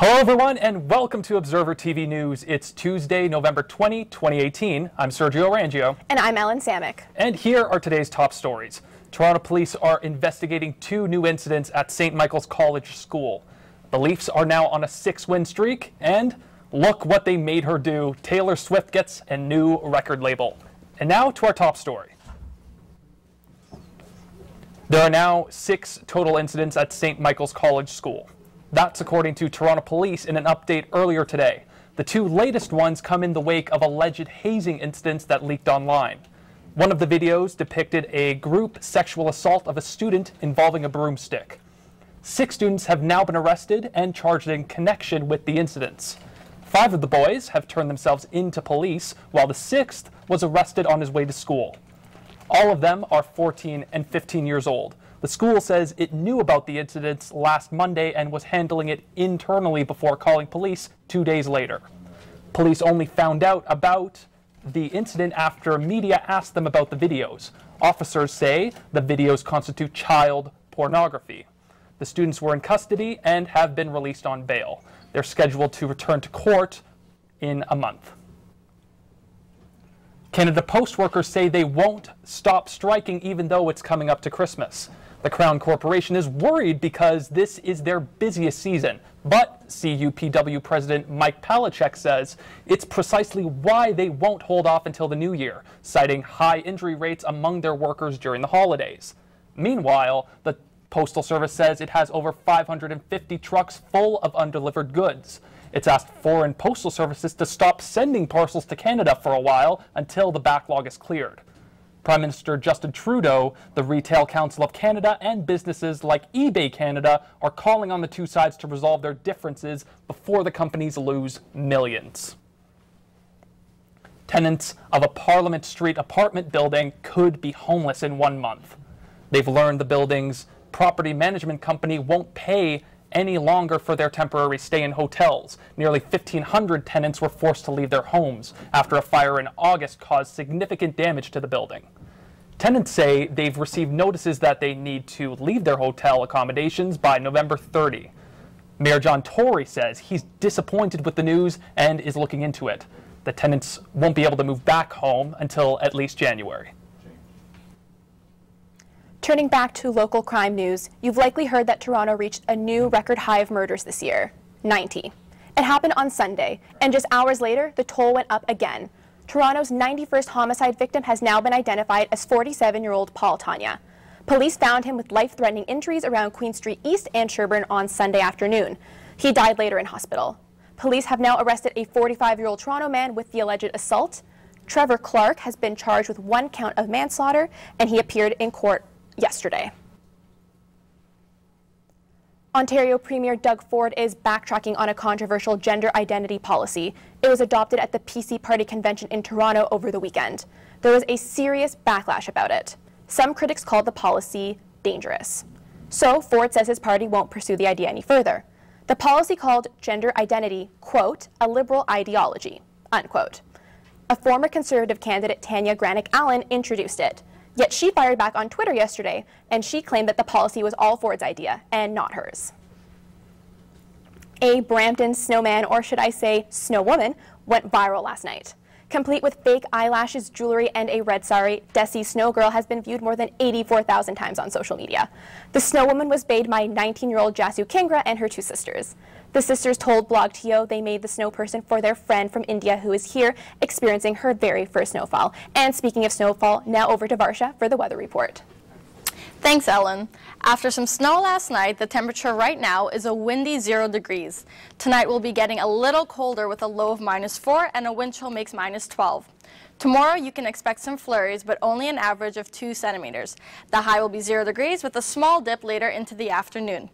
Hello everyone and welcome to Observer TV News. It's Tuesday, November 20, 2018. I'm Sergio Arangio. And I'm Samek. And here are today's top stories. Toronto police are investigating two new incidents at St. Michael's College School. The Leafs are now on a 6-win streak, and look what they made her do. Taylor Swift gets a new record label. And now to our top story. There are now 6 total incidents at St. Michael's College School. That's according to Toronto police in an update earlier today. The 2 latest ones come in the wake of alleged hazing incidents that leaked online. One of the videos depicted a group sexual assault of a student involving a broomstick. 6 students have now been arrested and charged in connection with the incidents. 5 of the boys have turned themselves into police, while the 6th was arrested on his way to school. All of them are 14 and 15 years old. The school says it knew about the incidents last Monday and was handling it internally before calling police 2 days later. Police only found out about the incident after media asked them about the videos. Officers say the videos constitute child pornography. The students were in custody and have been released on bail. They're scheduled to return to court in a month. Canada Post workers say they won't stop striking even though it's coming up to Christmas. The Crown Corporation is worried because this is their busiest season, but CUPW President Mike Palachuk says it's precisely why they won't hold off until the new year, citing high injury rates among their workers during the holidays. Meanwhile, the Postal Service says it has over 550 trucks full of undelivered goods. It's asked foreign postal services to stop sending parcels to Canada for a while until the backlog is cleared. Prime Minister Justin Trudeau, the Retail Council of Canada, and businesses like eBay Canada are calling on the two sides to resolve their differences before the companies lose millions. Tenants of a Parliament Street apartment building could be homeless in 1 month. They've learned the building's property management company won't pay any longer for their temporary stay in hotels. Nearly 1,500 tenants were forced to leave their homes after a fire in August caused significant damage to the building. Tenants say they've received notices that they need to leave their hotel accommodations by November 30. Mayor John Tory says he's disappointed with the news and is looking into it. The tenants won't be able to move back home until at least January. Turning back to local crime news, you've likely heard that Toronto reached a new record high of murders this year, 90. It happened on Sunday, and just hours later, the toll went up again. Toronto's 91st homicide victim has now been identified as 47-year-old Paul Tanya. Police found him with life-threatening injuries around Queen Street East and Sherbourne on Sunday afternoon. He died later in hospital. Police have now arrested a 45-year-old Toronto man with the alleged assault. Trevor Clark has been charged with 1 count of manslaughter, and he appeared in court yesterday. Ontario Premier Doug Ford is backtracking on a controversial gender identity policy. It was adopted at the PC Party convention in Toronto over the weekend. There was a serious backlash about it. Some critics called the policy dangerous. So Ford says his party won't pursue the idea any further. The policy called gender identity, quote, a liberal ideology, unquote. A former Conservative candidate, Tanya Granick-Allen, introduced it. Yet she fired back on Twitter yesterday, and she claimed that the policy was all Ford's idea and not hers. A Brampton snowman, or should I say snow woman, went viral last night. Complete with fake eyelashes, jewelry, and a red sari, Desi Snow Girl has been viewed more than 84,000 times on social media. The snow woman was made by 19-year-old Jasu Kingra and her 2 sisters. The sisters told BlogTO they made the snow person for their friend from India who is here experiencing her very first snowfall. And speaking of snowfall, now over to Varsha for the weather report. Thanks, Ellen. After some snow last night, the temperature right now is a windy 0 degrees. Tonight we'll be getting a little colder with a low of -4 and a wind chill makes -12. Tomorrow you can expect some flurries, but only an average of 2 centimeters. The high will be 0 degrees with a small dip later into the afternoon.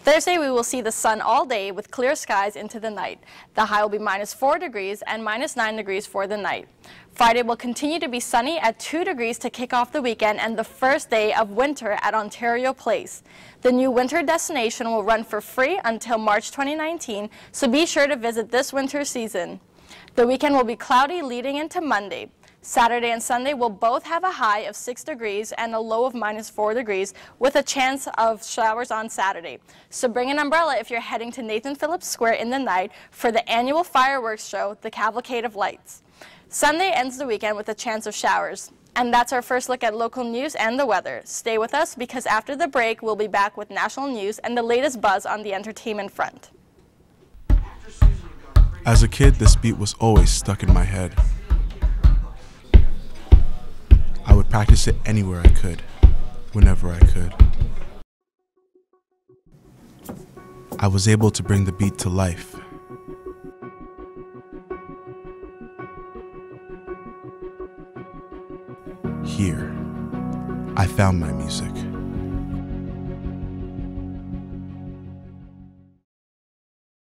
Thursday, we will see the sun all day with clear skies into the night. The high will be -4 degrees and -9 degrees for the night. Friday will continue to be sunny at 2 degrees to kick off the weekend and the first day of winter at Ontario Place. The new winter destination will run for free until March 2019, so be sure to visit this winter season. The weekend will be cloudy leading into Monday. Saturday and Sunday will both have a high of 6 degrees and a low of -4 degrees with a chance of showers on Saturday. So bring an umbrella if you're heading to Nathan Phillips Square in the night for the annual fireworks show, the Cavalcade of Lights. Sunday ends the weekend with a chance of showers. And that's our first look at local news and the weather. Stay with us because after the break, we'll be back with national news and the latest buzz on the entertainment front. As a kid, this beat was always stuck in my head. I would practice it anywhere I could, whenever I could. I was able to bring the beat to life. Here, I found my music.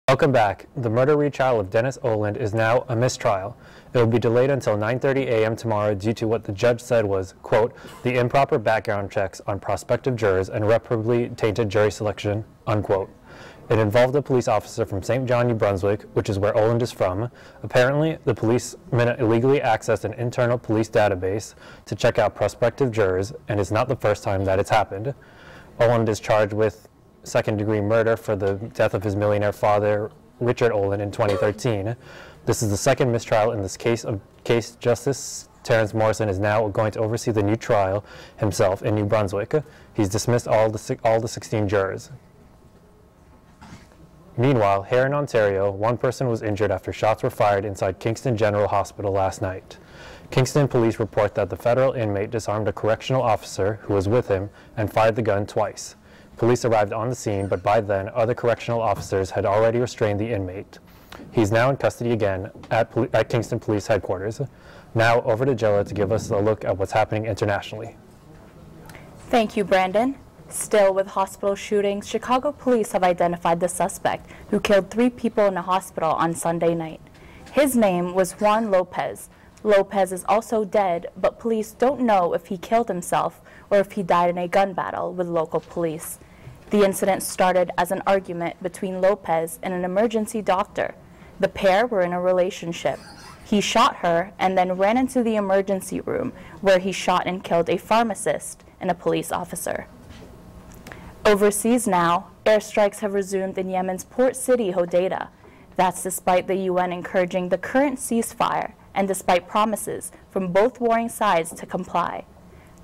Welcome back. The murder retrial of Dennis Oland is now a mistrial. It will be delayed until 9:30 a.m. tomorrow due to what the judge said was, quote, the improper background checks on prospective jurors and irreparably tainted jury selection, unquote. It involved a police officer from St. John, New Brunswick, which is where Oland is from. Apparently, the policemen illegally accessed an internal police database to check out prospective jurors, and it's not the first time that it's happened. Oland is charged with second-degree murder for the death of his millionaire father, Richard Oland, in 2013. This is the second mistrial in this case. Justice Terrence Morrison is now going to oversee the new trial himself in New Brunswick. He's dismissed all the 16 jurors. Meanwhile, here in Ontario, one person was injured after shots were fired inside Kingston General Hospital last night. Kingston police report that the federal inmate disarmed a correctional officer who was with him and fired the gun twice. Police arrived on the scene, but by then, other correctional officers had already restrained the inmate. He's now in custody again at Kingston Police Headquarters. Now, over to Jella to give us a look at what's happening internationally. Thank you, Brandon. Still with hospital shootings, Chicago police have identified the suspect who killed 3 people in a hospital on Sunday night. His name was Juan Lopez. Lopez is also dead, but police don't know if he killed himself or if he died in a gun battle with local police. The incident started as an argument between Lopez and an emergency doctor. The pair were in a relationship. He shot her and then ran into the emergency room where he shot and killed a pharmacist and a police officer. Overseas now, airstrikes have resumed in Yemen's port city, Hodeidah. That's despite the UN encouraging the current ceasefire and despite promises from both warring sides to comply.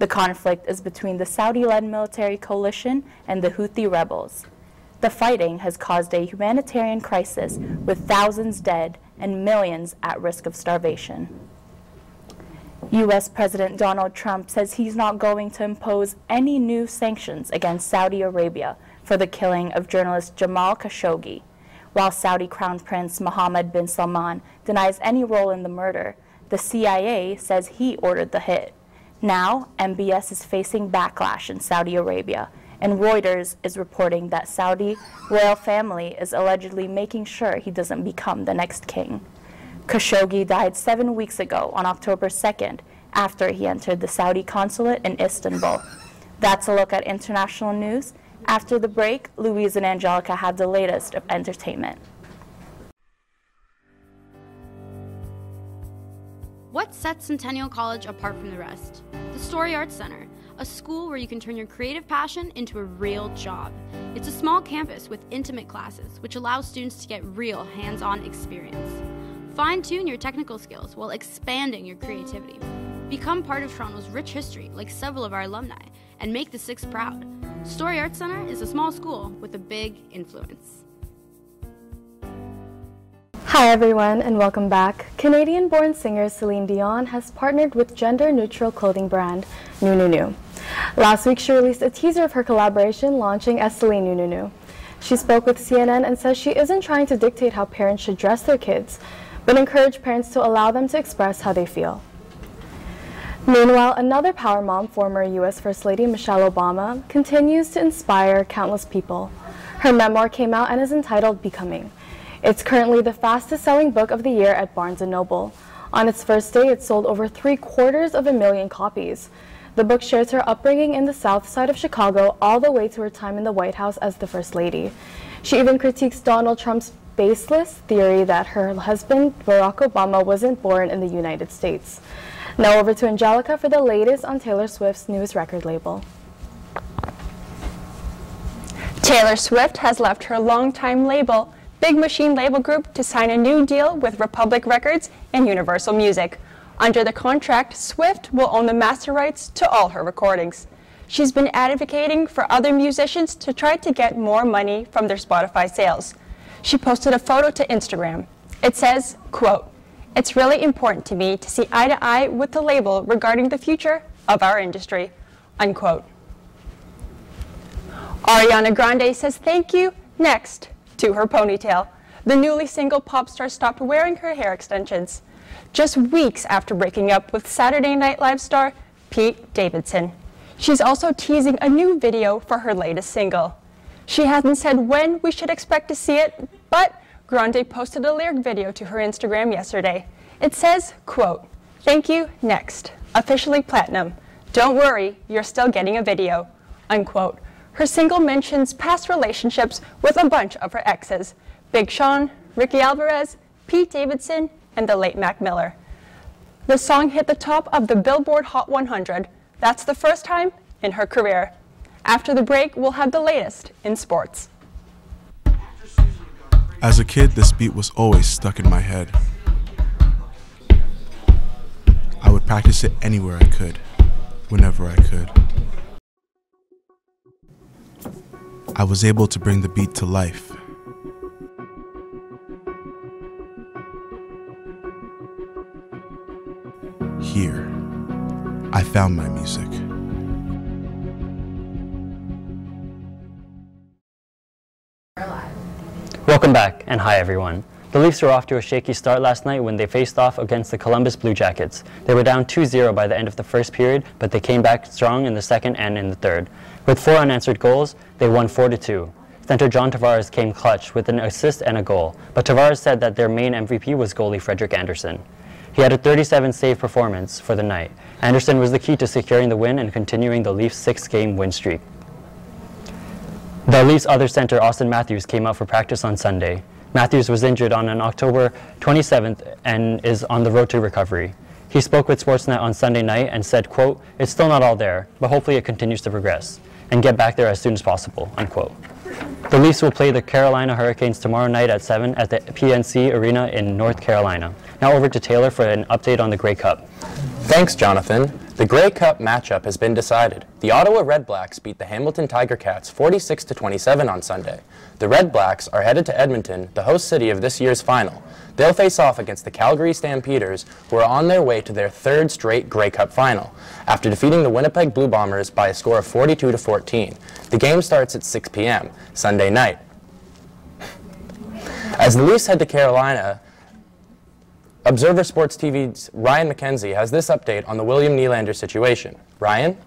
The conflict is between the Saudi-led military coalition and the Houthi rebels. The fighting has caused a humanitarian crisis with thousands dead and millions at risk of starvation. U.S. President Donald Trump says he's not going to impose any new sanctions against Saudi Arabia for the killing of journalist Jamal Khashoggi. While Saudi Crown Prince Mohammed bin Salman denies any role in the murder, the CIA says he ordered the hit. Now, MBS is facing backlash in Saudi Arabia, and Reuters is reporting that Saudi royal family is allegedly making sure he doesn't become the next king. Khashoggi died 7 weeks ago on October 2nd after he entered the Saudi consulate in Istanbul. That's a look at international news. After the break, Louise and Angelica have the latest of entertainment. What sets Centennial College apart from the rest? The Story Arts Center, a school where you can turn your creative passion into a real job. It's a small campus with intimate classes, which allows students to get real hands-on experience. Fine-tune your technical skills while expanding your creativity. Become part of Toronto's rich history, like several of our alumni, and make the Six proud. Story Arts Center is a small school with a big influence. Hi everyone and welcome back. Canadian-born singer Celine Dion has partnered with gender-neutral clothing brand New. Last week she released a teaser of her collaboration launching as Celine New. She spoke with CNN and says she isn't trying to dictate how parents should dress their kids, but encourage parents to allow them to express how they feel. Meanwhile, another power mom, former U.S. First Lady Michelle Obama, continues to inspire countless people. Her memoir came out and is entitled Becoming. It's currently the fastest-selling book of the year at Barnes & Noble. On its first day, it sold over 750,000 copies. The book shares her upbringing in the south side of Chicago all the way to her time in the White House as the First Lady. She even critiques Donald Trump's baseless theory that her husband, Barack Obama, wasn't born in the United States. Now over to Angelica for the latest on Taylor Swift's newest record label. Taylor Swift has left her longtime label, Big Machine Label Group, to sign a new deal with Republic Records and Universal Music. Under the contract, Swift will own the master rights to all her recordings. She's been advocating for other musicians to try to get more money from their Spotify sales. She posted a photo to Instagram. It says, quote, "It's really important to me to see eye to eye with the label regarding the future of our industry," unquote. Ariana Grande says thank you next to her ponytail. The newly single pop star stopped wearing her hair extensions just weeks after breaking up with Saturday Night Live star Pete Davidson. She's also teasing a new video for her latest single. She hasn't said when we should expect to see it, but Grande posted a lyric video to her Instagram yesterday. It says, quote, "Thank you, next. Officially platinum. Don't worry, you're still getting a video," unquote. Her single mentions past relationships with a bunch of her exes, Big Sean, Ricky Alvarez, Pete Davidson, and the late Mac Miller. The song hit the top of the Billboard Hot 100. That's the first time in her career. After the break, we'll have the latest in sports. As a kid, this beat was always stuck in my head. I would practice it anywhere I could, whenever I could. I was able to bring the beat to life. Here, I found my music. Welcome back, and hi everyone. The Leafs were off to a shaky start last night when they faced off against the Columbus Blue Jackets. They were down 2-0 by the end of the first period, but they came back strong in the second and in the third. With 4 unanswered goals, they won 4-2. Center John Tavares came clutch with an assist and a goal, but Tavares said that their main MVP was goalie Frederik Andersen. He had a 37-save performance for the night. Andersen was the key to securing the win and continuing the Leafs' 6-game win streak. The Leafs' other center, Austin Matthews, came out for practice on Sunday. Matthews was injured on October 27th and is on the road to recovery. He spoke with Sportsnet on Sunday night and said, quote, "It's still not all there, but hopefully it continues to progress and get back there as soon as possible," unquote. The Leafs will play the Carolina Hurricanes tomorrow night at 7 at the PNC Arena in North Carolina. Now over to Taylor for an update on the Grey Cup. Thanks, Jonathan. The Grey Cup matchup has been decided. The Ottawa Red Blacks beat the Hamilton Tiger Cats 46-27 on Sunday. The Red Blacks are headed to Edmonton, the host city of this year's final. They'll face off against the Calgary Stampeders, who are on their way to their 3rd straight Grey Cup final, after defeating the Winnipeg Blue Bombers by a score of 42-14. The game starts at 6 p.m. Sunday night. As the Leafs head to Carolina, Observer Sports TV's Ryan McKenzie has this update on the William Nylander situation. Ryan?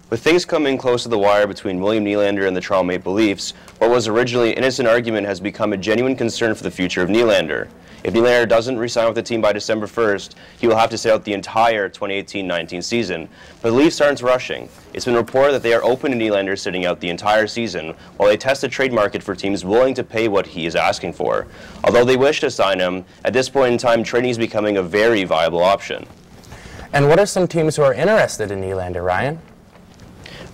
With things coming close to the wire between William Nylander and the Toronto Maple Leafs, what was originally an innocent argument has become a genuine concern for the future of Nylander. If Nylander doesn't re-sign with the team by December 1st, he will have to sit out the entire 2018-19 season. But the Leafs aren't rushing. It's been reported that they are open to Nylander sitting out the entire season, while they test the trade market for teams willing to pay what he is asking for. Although they wish to sign him, at this point in time, trading is becoming a very viable option. And what are some teams who are interested in Nylander, Ryan?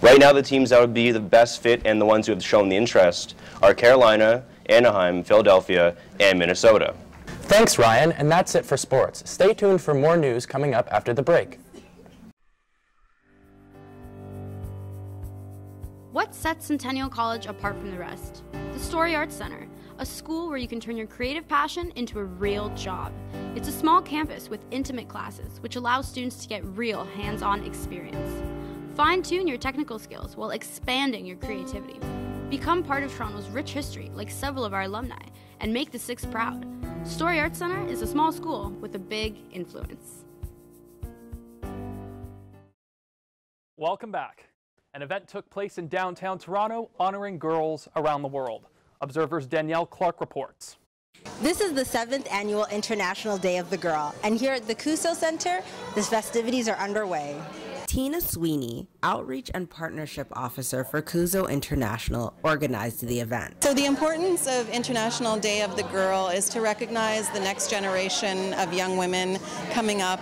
Right now, the teams that would be the best fit and the ones who have shown the interest are Carolina, Anaheim, Philadelphia, and Minnesota. Thanks, Ryan, and that's it for sports. Stay tuned for more news coming up after the break. What sets Centennial College apart from the rest? The Story Arts Center, a school where you can turn your creative passion into a real job. It's a small campus with intimate classes, which allows students to get real hands-on experience. Fine-tune your technical skills while expanding your creativity. Become part of Toronto's rich history, like several of our alumni, and make the Six proud. Story Arts Center is a small school with a big influence. Welcome back. An event took place in downtown Toronto honoring girls around the world. Observer's Danielle Clark reports. This is the 7th annual International Day of the Girl, and here at the Cuso Center, the festivities are underway. Tina Sweeney, Outreach and Partnership Officer for Cuso International, organized the event. So the importance of International Day of the Girl is to recognize the next generation of young women coming up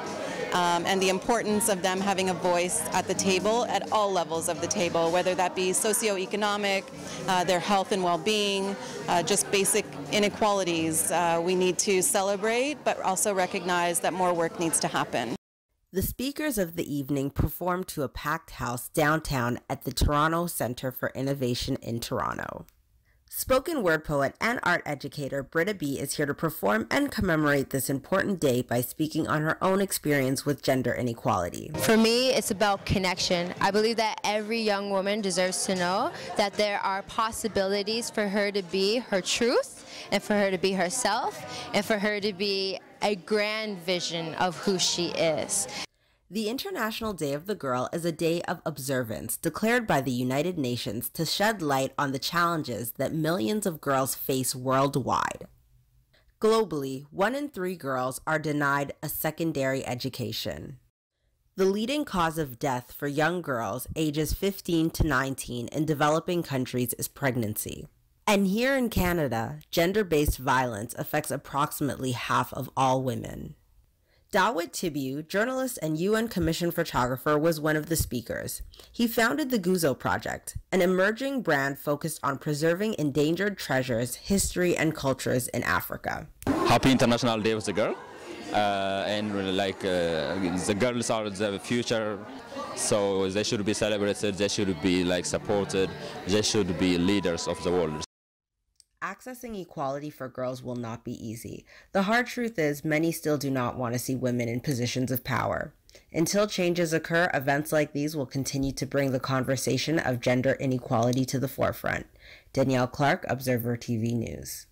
and the importance of them having a voice at the table, at all levels of the table, whether that be socioeconomic, their health and well-being, just basic inequalities. We need to celebrate, but also recognize that more work needs to happen. The speakers of the evening performed to a packed house downtown at the Toronto Centre for Innovation in Toronto. Spoken word poet and art educator Britta B is here to perform and commemorate this important day by speaking on her own experience with gender inequality. For me, it's about connection. I believe that every young woman deserves to know that there are possibilities for her to be her truth, and for her to be herself, and for her to be a grand vision of who she is. The International Day of the Girl is a day of observance declared by the United Nations to shed light on the challenges that millions of girls face worldwide. Globally, 1 in 3 girls are denied a secondary education. The leading cause of death for young girls ages 15 to 19 in developing countries is pregnancy. And here in Canada, gender-based violence affects approximately half of all women. Dawit Tibiu, journalist and UN Commission photographer, was one of the speakers. He founded the Guzo Project, an emerging brand focused on preserving endangered treasures, history, and cultures in Africa. Happy International Day of the Girl. The girls are the future, so they should be celebrated, they should be supported, they should be leaders of the world. Accessing equality for girls will not be easy. The hard truth is many still do not want to see women in positions of power. Until changes occur, events like these will continue to bring the conversation of gender inequality to the forefront. Danielle Clark, Observer TV News.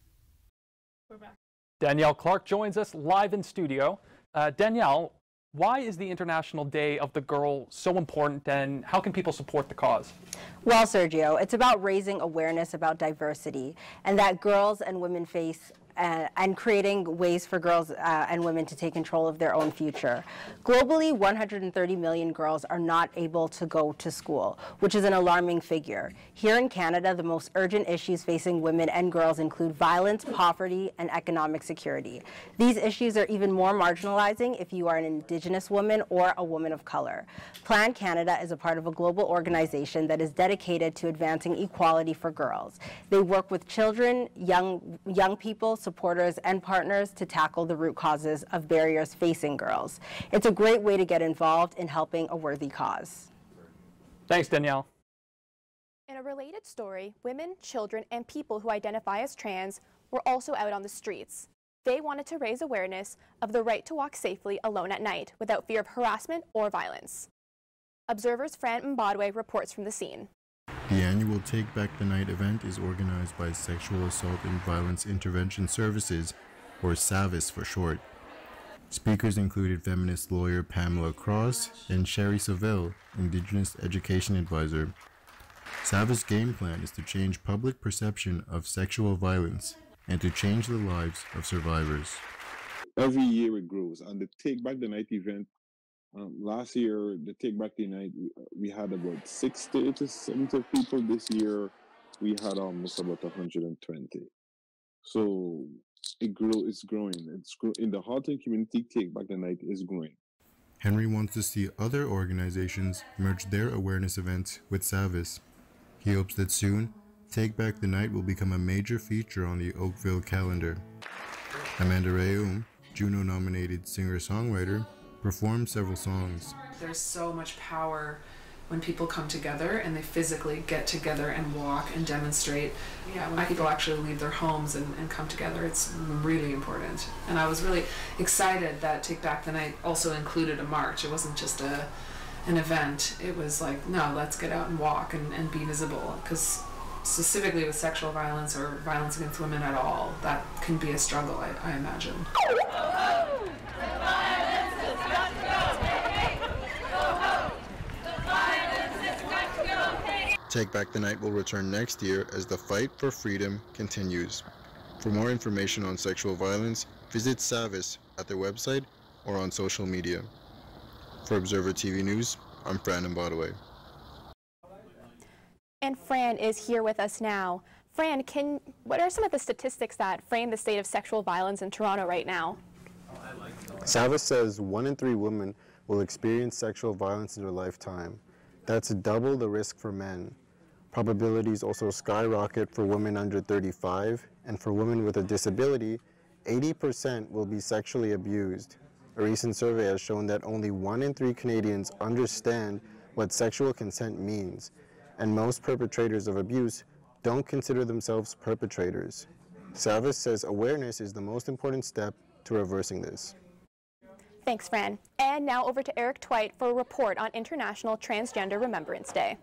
Danielle Clark joins us live in studio. Danielle, why is the International Day of the Girl so important, and how can people support the cause? Well, Sergio, it's about raising awareness about diversity and that girls and women face and creating ways for girls and women to take control of their own future. Globally, 130 million girls are not able to go to school, which is an alarming figure. Here in Canada, the most urgent issues facing women and girls include violence, poverty, and economic security. These issues are even more marginalizing if you are an Indigenous woman or a woman of color. Plan Canada is a part of a global organization that is dedicated to advancing equality for girls. They work with children, young people, supporters, and partners to tackle the root causes of barriers facing girls. It's a great way to get involved in helping a worthy cause. Thanks, Danielle. In a related story, women, children, and people who identify as trans were also out on the streets. They wanted to raise awareness of the right to walk safely alone at night without fear of harassment or violence. Observer's Fran Mbadwe reports from the scene. The annual Take Back the Night event is organized by Sexual Assault and Violence Intervention Services, or SAVIS for short. Speakers included feminist lawyer Pamela Cross and Sherry Saville, Indigenous Education Advisor. SAVIS' game plan is to change public perception of sexual violence and to change the lives of survivors. Every year it grows, and the Take Back the Night event, last year, the Take Back the Night, we had about 60 to 70 people. This year, we had almost about 120. So it's growing. In the Halton community, Take Back the Night is growing. Henry wants to see other organizations merge their awareness events with SAVIS. He hopes that soon, Take Back the Night will become a major feature on the Oakville calendar. Amanda Reum, Juno-nominated singer-songwriter, performed several songs. There's so much power when people come together and they physically get together and walk and demonstrate. Yeah, when people actually leave their homes and come together, it's really important. And I was really excited that Take Back the Night also included a march. It wasn't just an event. It was like, no, let's get out and walk and be visible. Because specifically with sexual violence or violence against women at all, that can be a struggle, I imagine. Take Back the Night will return next year as the fight for freedom continues. For more information on sexual violence, visit SAVIS at their website or on social media. For Observer TV News, I'm Fran Mbadwe. And Fran is here with us now. Fran, what are some of the statistics that frame the state of sexual violence in Toronto right now? Savas says 1 in 3 women will experience sexual violence in their lifetime. That's double the risk for men. Probabilities also skyrocket for women under 35, and for women with a disability, 80% will be sexually abused. A recent survey has shown that only 1 in 3 Canadians understand what sexual consent means, and most perpetrators of abuse don't consider themselves perpetrators. Savas says awareness is the most important step to reversing this. Thanks, Fran. And now over to Eric Twite for a report on International Transgender Remembrance Day.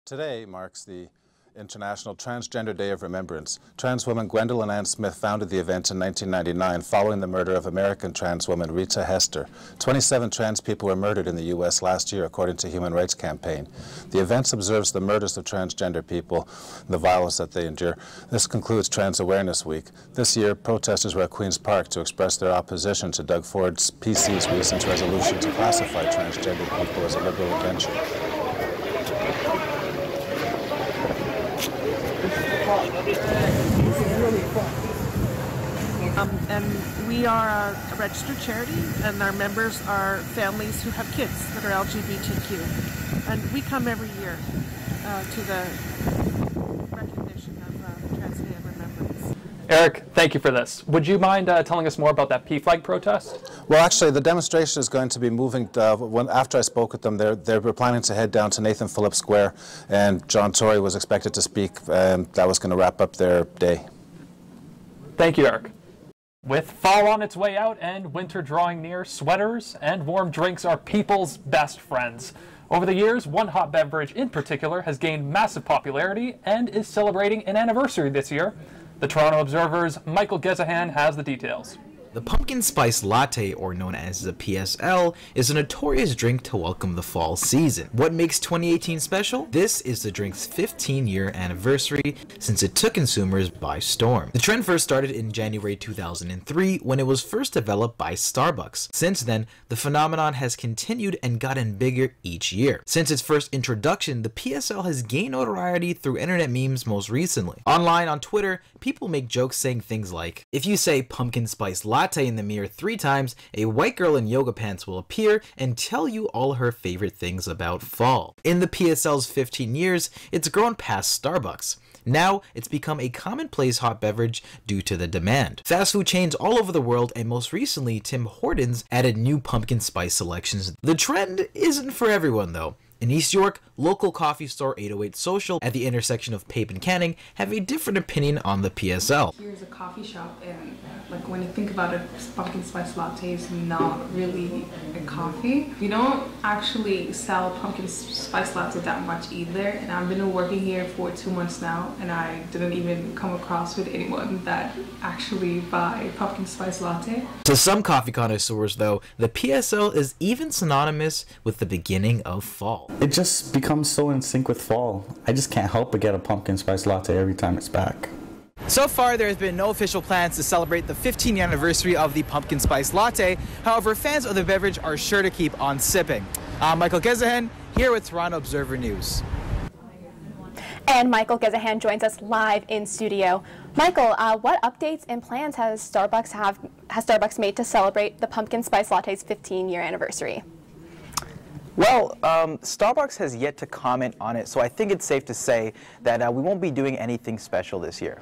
Today marks the International Transgender Day of Remembrance. Trans woman Gwendolyn Ann Smith founded the event in 1999 following the murder of American trans woman Rita Hester. 27 trans people were murdered in the U.S. last year, according to Human Rights Campaign. The event observes the murders of transgender people and the violence that they endure. This concludes Trans Awareness Week. This year, protesters were at Queen's Park to express their opposition to Doug Ford's PC's recent resolution to classify transgender people as a liberal adventure. And we are a registered charity, and our members are families who have kids that are LGBTQ. And we come every year to the recognition of Trans Day of Remembrance. Eric, thank you for this. Would you mind telling us more about that P-flag protest? Well, actually, the demonstration is going to be moving. After I spoke with them, they were planning to head down to Nathan Phillips Square, and John Tory was expected to speak, and that was going to wrap up their day. Thank you, Eric. With fall on its way out and winter drawing near, sweaters and warm drinks are people's best friends. Over the years, one hot beverage in particular has gained massive popularity and is celebrating an anniversary this year. The Toronto Observer's Michael Gezahan has the details. The pumpkin spice latte, or known as the PSL, is a notorious drink to welcome the fall season. What makes 2018 special? This is the drink's 15-year anniversary since it took consumers by storm. The trend first started in January 2003 when it was first developed by Starbucks. Since then, the phenomenon has continued and gotten bigger each year. Since its first introduction, the PSL has gained notoriety through internet memes most recently. Online on Twitter, people make jokes saying things like, if you say pumpkin spice latte in the mirror 3 times, a white girl in yoga pants will appear and tell you all her favorite things about fall. In the PSL's 15 years, it's grown past Starbucks. Now, it's become a commonplace hot beverage due to the demand. Fast food chains all over the world, and most recently, Tim Hortons added new pumpkin spice selections. The trend isn't for everyone, though. In East York, local coffee store 808 Social at the intersection of Pape and Canning have a different opinion on the PSL. Here's a coffee shop, and like when you think about it, pumpkin spice latte is not really a coffee. We don't actually sell pumpkin spice latte that much either, and I've been working here for 2 months now, and I didn't even come across with anyone that actually buy pumpkin spice latte. To some coffee connoisseurs, though, the PSL is even synonymous with the beginning of fall. It just becomes so in sync with fall. I just can't help but get a pumpkin spice latte every time it's back. So far, there has been no official plans to celebrate the 15th anniversary of the pumpkin spice latte. However, fans of the beverage are sure to keep on sipping. I'm Michael Gezahan, here with Toronto Observer News. And Michael Gezahan joins us live in studio. Michael, what updates and plans has Starbucks made to celebrate the pumpkin spice latte's 15-year anniversary? Well, Starbucks has yet to comment on it, so I think it's safe to say that we won't be doing anything special this year.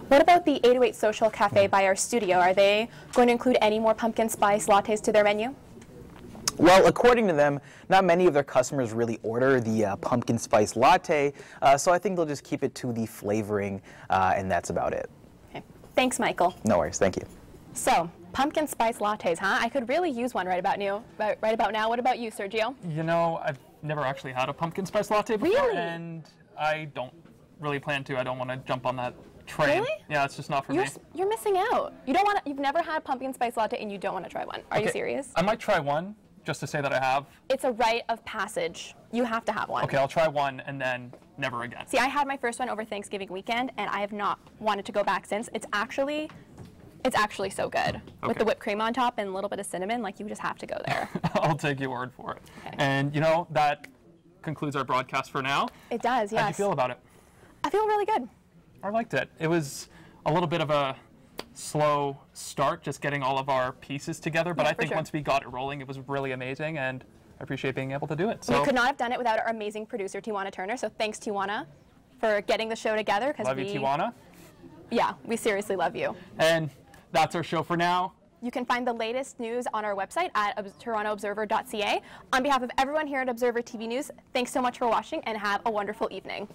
What about the 808 Social Cafe by our studio? Are they going to include any more pumpkin spice lattes to their menu? Well, according to them, not many of their customers really order the pumpkin spice latte, so I think they'll just keep it to the flavoring, and that's about it. Okay. Thanks, Michael. No worries. Thank you. So, pumpkin spice lattes, huh? I could really use one right about now. What about you, Sergio? You know, I've never actually had a pumpkin spice latte before, Really? and I don't really plan to. I don't want to jump on that train. Really? Yeah, it's just not for me. You're missing out. You've never had a pumpkin spice latte and you don't want to try one. Are you serious? I might try one, just to say that I have. It's a rite of passage. You have to have one. Okay, I'll try one and then never again. See, I had my first one over Thanksgiving weekend and I have not wanted to go back since. It's actually so good. Okay. With the whipped cream on top and a little bit of cinnamon, like you just have to go there. I'll take your word for it. Okay. And you know, that concludes our broadcast for now. It does, yes. How'd you feel about it? I feel really good. I liked it. It was a little bit of a slow start, just getting all of our pieces together. But Yeah, I think sure. once we got it rolling, it was really amazing, and I appreciate being able to do it. So We could not have done it without our amazing producer, Tijuana Turner. So thanks, Tijuana, for getting the show together. Love you, Tijuana. Yeah, we seriously love you. And that's our show for now. You can find the latest news on our website at torontoobserver.ca. On behalf of everyone here at Observer TV News, thanks so much for watching and have a wonderful evening.